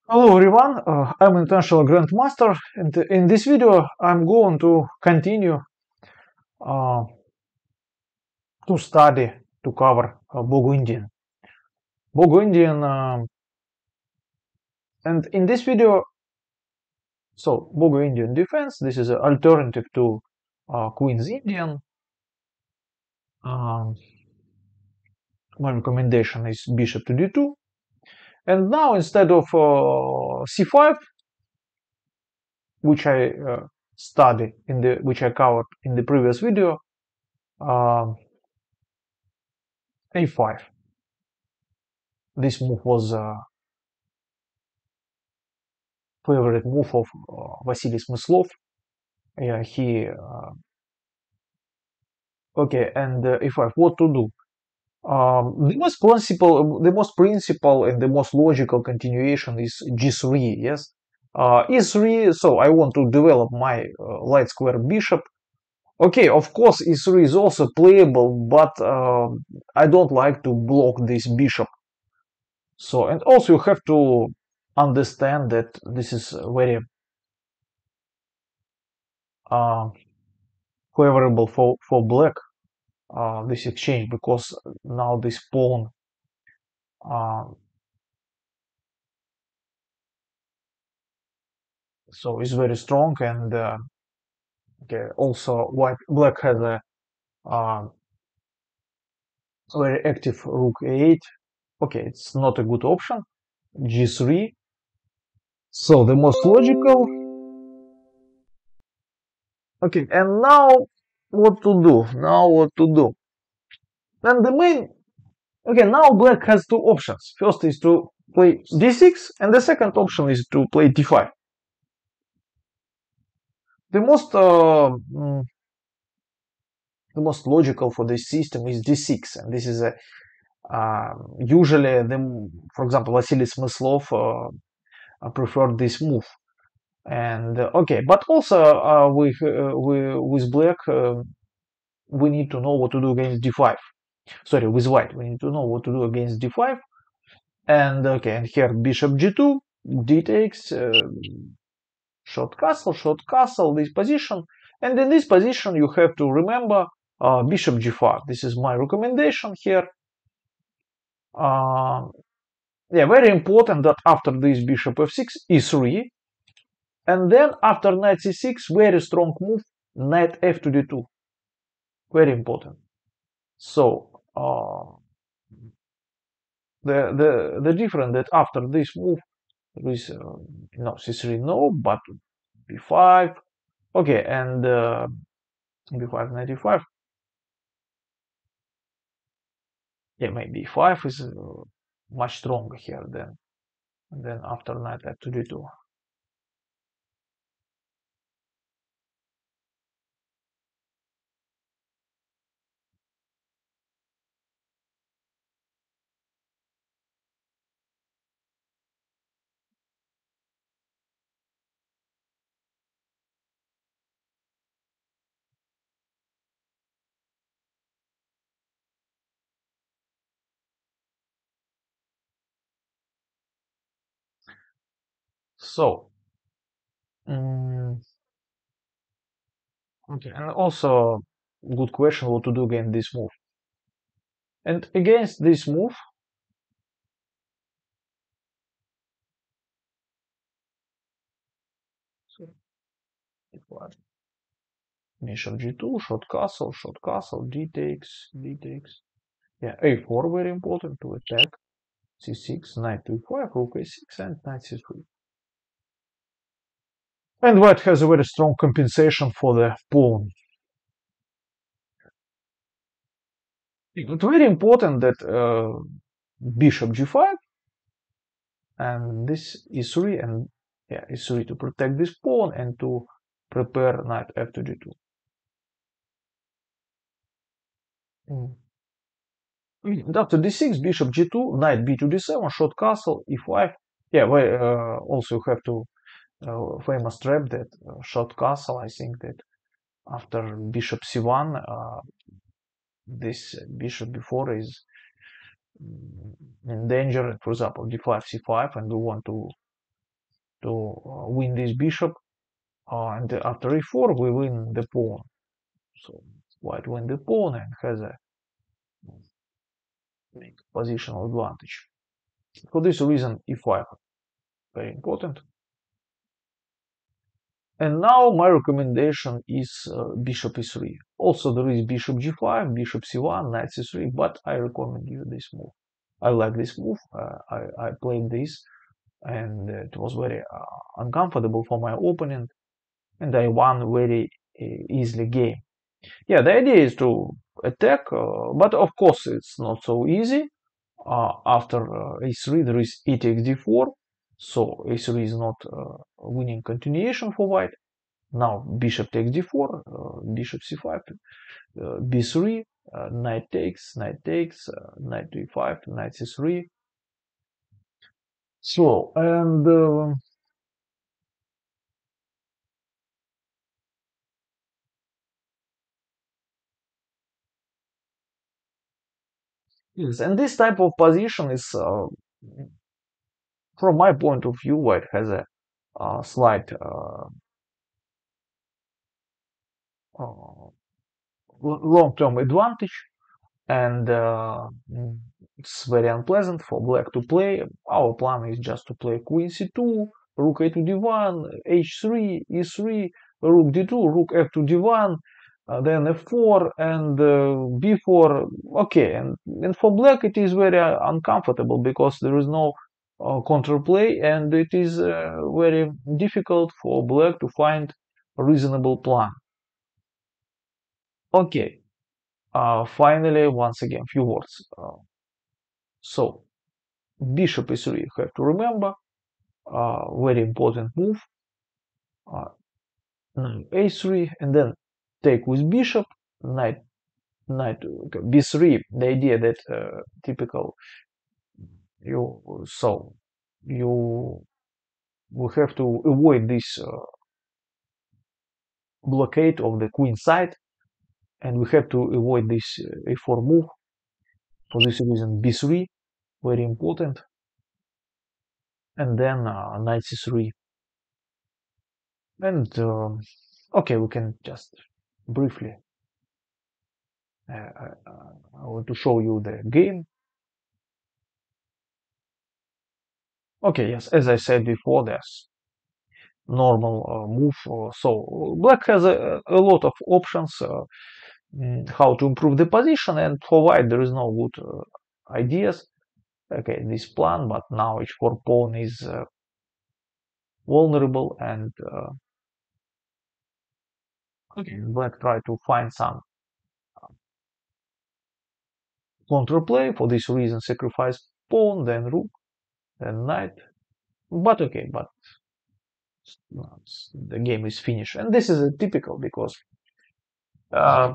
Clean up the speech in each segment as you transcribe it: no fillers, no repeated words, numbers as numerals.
Hello everyone, I'm International Grandmaster, and in this video I'm going to continue uh, to study, to cover Bogo-Indian. Bogo-Indian, and in this video, so Bogo-Indian defense, this is an alternative to Queen's Indian. Um, my recommendation is bishop to d2, and now instead of c5, which I which I covered in the previous video, a5. This move was favorite move of Wade-Smyslov. Yeah, he okay, and if I what to do? The most principal, and the most logical continuation is g3. Yes, e3. So I want to develop my light square bishop. Okay, of course, e3 is also playable, but I don't like to block this bishop. So, and also you have to understand that this is very uh, favorable for black, this exchange, because now this pawn uh, so is very strong, and okay, also black has a uh, very active rook a8. Okay, it's not a good option. G3. So the most logical. Okay, and now what to do? Now what to do? And the main. Okay, now black has two options. First is to play d6, and the second option is to play d5. The most the most logical for this system is d6, and this is a usually for example, Wade-Smyslov preferred this move. And okay, but also with black we need to know what to do against d5. Sorry, with white we need to know what to do against d5. And okay, and here bishop g2, d takes, short castle, this position. And in this position you have to remember bishop g5. This is my recommendation here. Yeah, very important that after this bishop f6, e3, and then after knight c6, very strong move, knight f to d2. Very important. So the difference that after this move there is no c3, no, but b5. Okay, and b5 knight e5. Yeah, maybe e5 is much stronger here than after knight f to d2. So okay, and also good question what to do against this move. And against this move, so it was bishop g2, short castle, d takes, d takes. Yeah, a4 very important to attack. c6, knight to e5, rook a6, and knight c3. And white has a very strong compensation for the pawn. It's very important that bishop g5 and this e3, and yeah, e3 to protect this pawn and to prepare knight f to g2. And after d6, bishop g2, knight b to d7, short castle, e5. Yeah, we also have to famous trap that short castle. I think that after bishop c1, this bishop b4 is in danger. For example, d5, c5, and we want to to win this bishop, and after e4 we win the pawn. So white win the pawn and has a positional advantage. For this reason, e5 very important. And now my recommendation is bishop e3. Also there is bishop g5, bishop c1, knight c3, but I recommend you this move. I like this move. I played this and it was very uncomfortable for my opponent, and I won very easily game. Yeah, the idea is to attack, but of course it's not so easy. After a3 there is e takes d4, so a3 is not winning continuation for white. Now bishop takes d4, bishop c5, b3, knight takes, knight to e5, knight c3. So, and yes, and this type of position is, from my point of view, white has a slight long-term advantage, and it's very unpleasant for black to play. Our plan is just to play queen c2, rook a to d1, h3, e3, rook d2, rook f to d1, then f4 and b4. Okay, and for black it is very uncomfortable because there is no counterplay, and it is very difficult for black to find a reasonable plan. Okay, finally, once again, few words. So, bishop e3 you have to remember, very important move. A3, and then take with bishop, knight, okay, b3. The idea that typical you will have to avoid this blockade of the queen side, and we have to avoid this a4 move. For this reason, b3 very important, and then knight c3. And okay, we can just briefly, I want to show you the game. Okay, yes, as I said before, there's normal move. So black has a lot of options how to improve the position, and for white there is no good ideas. Okay, this plan, but now h4 pawn is vulnerable, and okay, black try to find some counterplay. For this reason, sacrifice pawn, then rook, then knight. But okay, but the game is finished, and this is a typical because uh,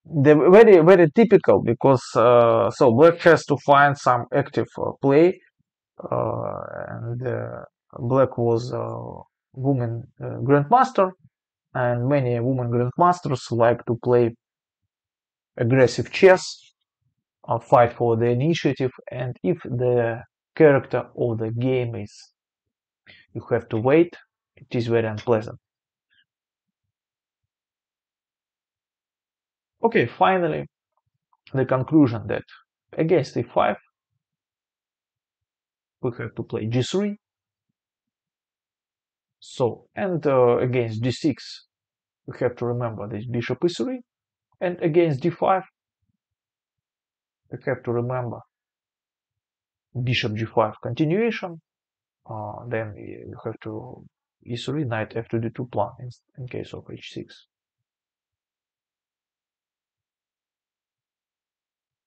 the very typical because so black has to find some active play, and black was woman grandmaster, and many women grandmasters like to play aggressive chess, fight for the initiative, and if the character of the game is you have to wait, it is very unpleasant. Okay, finally, the conclusion that against e5 we have to play g3. So, and against d6 we have to remember this bishop e3, and against d5 we have to remember bishop g5 continuation. Then you have to e3, knight f to d2 plan in case of h6.